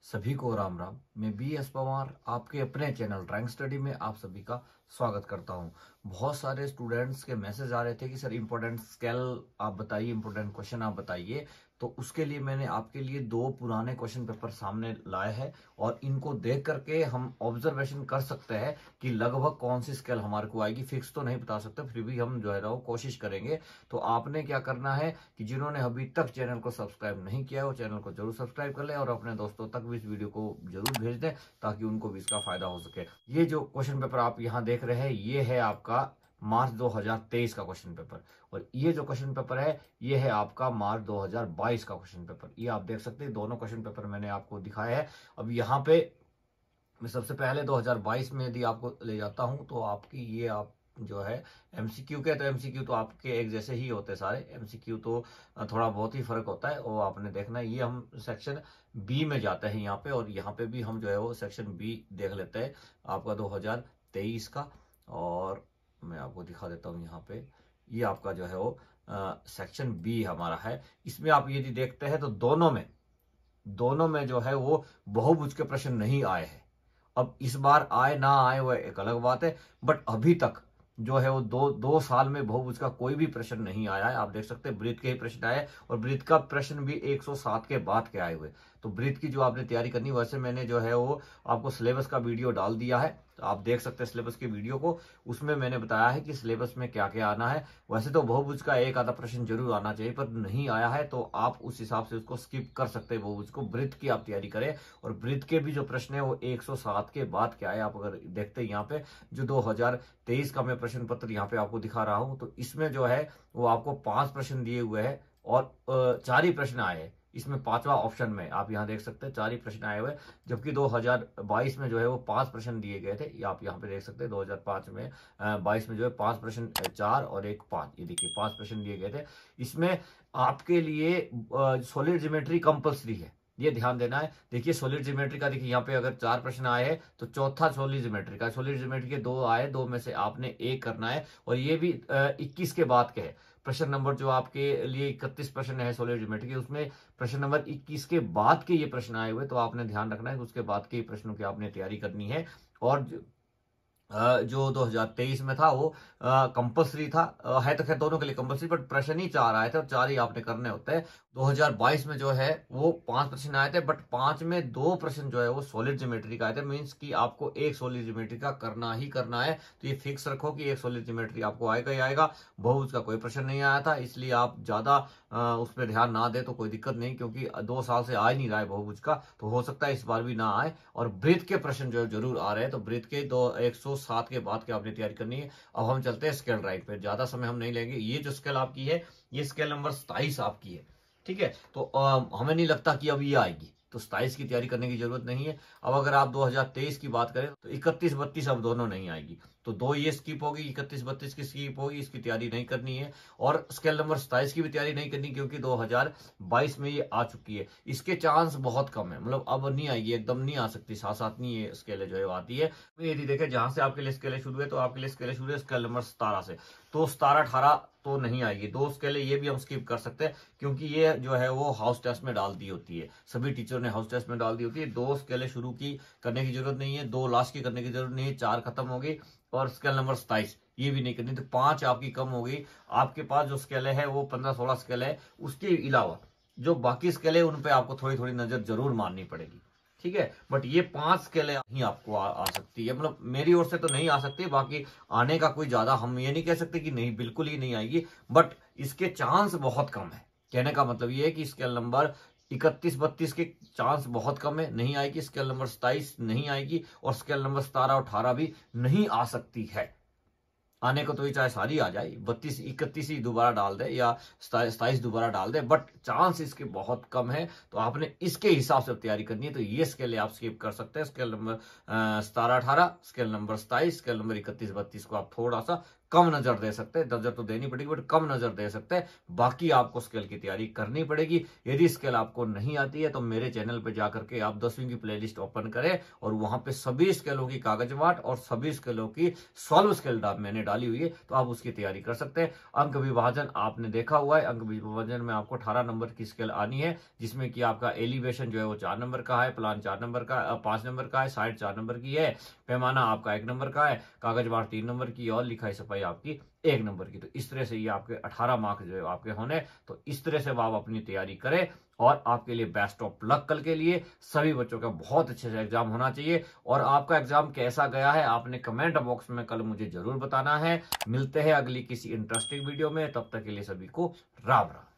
सभी को राम राम। मैं बी एस पवार आपके अपने चैनल ड्राइंग स्टडी में आप सभी का स्वागत करता हूं। बहुत सारे स्टूडेंट्स के मैसेज आ रहे थे कि सर इंपॉर्टेंट स्केल आप बताइए, इंपॉर्टेंट क्वेश्चन आप बताइए। तो उसके लिए मैंने आपके लिए दो पुराने क्वेश्चन पेपर सामने लाए हैं और इनको देख करके हम ऑब्जर्वेशन कर सकते हैं कि लगभग कौन सी स्केल हमारे को आएगी। फिक्स तो नहीं बता सकते, फिर भी हम जो है वो कोशिश करेंगे। तो आपने क्या करना है कि जिन्होंने अभी तक चैनल को सब्सक्राइब नहीं किया है वो चैनल को जरूर सब्सक्राइब कर ले और अपने दोस्तों तक भी इस वीडियो को जरूर भेज दें ताकि उनको भी इसका फायदा हो सके। ये जो क्वेश्चन पेपर आप यहाँ देख रहे हैं ये है आपका मार्च 2023 का क्वेश्चन पेपर और ये जो क्वेश्चन पेपर है ये है आपका मार्च 2022 का क्वेश्चन पेपर। ये आप देख सकते हैं, दोनों क्वेश्चन पेपर मैंने आपको दिखाया है। अब यहाँ पे मैं सबसे पहले 2022 में यदि आपको ले जाता हूं तो आपकी ये आप जो है एमसीक्यू के, तो एमसीक्यू तो आपके एक जैसे ही होते हैं सारे। एमसीक्यू तो थोड़ा बहुत ही फर्क होता है वो आपने देखना है। ये हम सेक्शन बी में जाते हैं यहाँ पे और यहाँ पे भी हम जो है वो सेक्शन बी देख लेते हैं आपका 2023 का। और मैं आपको दिखा देता हूँ यहाँ पे ये आपका जो है वो सेक्शन बी हमारा है। इसमें आप यदि देखते हैं तो दोनों में जो है वो बहुभुज के प्रश्न नहीं आए हैं। अब इस बार आए ना आए वो एक अलग बात है, बट अभी तक जो है वो दो साल में बहुभुज का कोई भी प्रश्न नहीं आया है। आप देख सकते हैं वृत्त के ही प्रश्न आए और वृत्त का प्रश्न भी 107 के बाद के आए हुए। तो वृत्त की जो आपने तैयारी करनी, वैसे मैंने जो है वो आपको सिलेबस का वीडियो डाल दिया है, तो आप देख सकते हैं सिलेबस के वीडियो को। उसमें मैंने बताया है कि सिलेबस में क्या क्या आना है। वैसे तो बहुभुज का एक आधा प्रश्न जरूर आना चाहिए, पर नहीं आया है तो आप उस हिसाब से उसको स्किप कर सकते हैं। बहुभुज को वृत्त की आप तैयारी करें और वृत्त के भी जो प्रश्न है वो 107 के बाद के आए। आप अगर देखते हैं यहाँ पे जो 2023 का मैं प्रश्न पत्र यहाँ पे आपको दिखा रहा हूं तो इसमें जो है वो आपको 5 प्रश्न दिए हुए हैं और 4 ही प्रश्न आए हैं। इसमें 5वां ऑप्शन में आप यहाँ देख सकते हैं 4 ही प्रश्न आए हुए, जबकि 2022 में जो है वो 5 प्रश्न दिए गए थे। ये आप यहाँ पे देख सकते हैं 2005 में 22 में जो है 5 प्रश्न, 4 और 1 5, ये देखिए 5 प्रश्न दिए गए थे। इसमें आपके लिए सॉलिड ज्योमेट्री कंपल्सरी है, ये ध्यान देना है। देखिए सॉलिड ज्योमेट्री का, देखिए यहाँ पे अगर 4 प्रश्न आए हैं तो चौथा सॉलिड ज्योमेट्री का, सॉलिड ज्योमेट्री के 2 आए, 2 में से आपने 1 करना है और ये भी 21 के बाद के है। प्रश्न नंबर जो आपके लिए 31 प्रश्न है सॉलिड ज्योमेट्री के, उसमें प्रश्न नंबर 21 के बाद के ये प्रश्न आए हुए, तो आपने ध्यान रखना है कि उसके बाद के प्रश्नों की आपने तैयारी करनी है। और जो 2023 में था वो कंपल्सरी था, है तो खैर दोनों के लिए कंपल्सरी, बट प्रश्न ही 4 आए थे और 4 ही आपने करने होते हैं। 2022 में जो है वो 5 प्रश्न आए थे, बट 5 में 2 प्रश्न जो है वो सॉलिड ज्योमेट्री का आए थे। मीन्स कि आपको एक सॉलिड ज्योमेट्री का करना ही करना है। तो ये फिक्स रखो कि एक सॉलिड ज्योमेट्री आपको आएगा ही आएगा। बहुभुज का कोई प्रश्न नहीं आया था, इसलिए आप ज्यादा उस पर ध्यान ना दे तो कोई दिक्कत नहीं, क्योंकि 2 साल से आ ही नहीं रहा है बहुभुज का, तो हो सकता है इस बार भी ना आए। और वृत्त के प्रश्न जो जरूर आ रहे हैं, तो वृत्त के 107 के बाद के आपने तैयारी करनी है। अब हम चलते हैं स्केल ड्राइंग पे, ज्यादा समय हम नहीं लेंगे। ये जो स्केल आपकी है ये स्केल नंबर 27 आपकी है, ठीक है। तो हमें नहीं लगता कि अब ये आएगी, तो 27 की तैयारी करने की जरूरत नहीं है। अब अगर आप 2023 की बात करें तो 31 32 अब दोनों नहीं आएगी, तो 2 ये स्किप होगी, 31 32 की स्किप होगी, इसकी तैयारी नहीं करनी है। और स्केल नंबर 27 की भी तैयारी नहीं करनी, क्योंकि 2022 में ये आ चुकी है। इसके चांस बहुत कम है, मतलब अब नहीं आएगी, एकदम नहीं आ सकती, साथ साथ नहीं ये स्केल जो है आती है। यदि देखें जहां से आपके लिए स्केल शुरू है, तो आपके लिए स्केल शुरू है स्केल नंबर 17 से, तो 17 18 तो नहीं आएगी। 2 स्केलें ये भी हम स्किप कर सकते हैं, क्योंकि ये जो है वो हाउस टेस्ट में डाल दी होती है, सभी टीचर ने हाउस टेस्ट में डाल दी होती है। 2 स्केलें शुरू की करने की जरूरत नहीं है, 2 लास्ट की करने की जरूरत नहीं है, 4 खत्म हो गई। और स्केल नंबर 27 ये भी नहीं करनी, तो 5 आपकी कम हो गई। आपके पास जो स्केल है वो 15-16 स्केल है, उसके अलावा जो बाकी स्केल है उन पे आपको थोड़ी थोड़ी नजर जरूर मारनी पड़ेगी, ठीक है। बट ये 5 स्केलें ही आपको आ सकती है, मतलब मेरी ओर से तो नहीं आ सकती। बाकी आने का कोई ज्यादा हम ये नहीं कह सकते कि नहीं, बिल्कुल ही नहीं आएगी, बट इसके चांस बहुत कम है। कहने का मतलब ये है कि स्केल नंबर 31 32 के चांस बहुत कम है, नहीं आएगी। स्केल नंबर 27 नहीं आएगी और स्केल नंबर 17 और 18 भी नहीं आ सकती है। आने को तो ये चाहे सारी आ जाए, 32 31 ही दोबारा डाल दे या 27 दोबारा डाल दे, बट चांस इसके बहुत कम है। तो आपने इसके हिसाब से तैयारी करनी है। तो ये स्केल आप स्किप कर सकते हैं, scale number 17 18, scale number 27, scale number 31 32 को आप थोड़ा सा कम नजर दे सकते हैं, नजर तो देनी पड़ेगी बट कम नजर दे सकते हैं। बाकी आपको स्केल की तैयारी करनी पड़ेगी। यदि स्केल आपको नहीं आती है तो मेरे चैनल पे जाकर के आप 10वीं की प्लेलिस्ट ओपन करें और वहां पे सभी स्केलों की कागजवाट और सभी स्केलों की सॉल्व स्केल मैंने डाली हुई है, तो आप उसकी तैयारी कर सकते हैं। अंक विभाजन आपने देखा हुआ है, अंक विभाजन में आपको 18 नंबर की स्केल आनी है, जिसमें कि आपका एलिवेशन जो है वो 4 नंबर का है, प्लान 4 नंबर का 5 नंबर का है, साइड 4 नंबर की है, पैमाना आपका 1 नंबर का है, कागजवाट 3 नंबर की और लिखाई सफाई आपकी 1 नंबर की। तो इस तरह से ये आपके 18 मार्क्स जो है आपके होने, तो इस तरह से आप अपनी तैयारी करें और आपके लिए बेस्ट ऑफ लक कल के लिए। सभी बच्चों का बहुत अच्छे से एग्जाम होना चाहिए और आपका एग्जाम कैसा गया है आपने कमेंट बॉक्स में कल मुझे जरूर बताना है। मिलते हैं अगली किसी इंटरेस्टिंग वीडियो में, तब तक के लिए सभी को राम राम।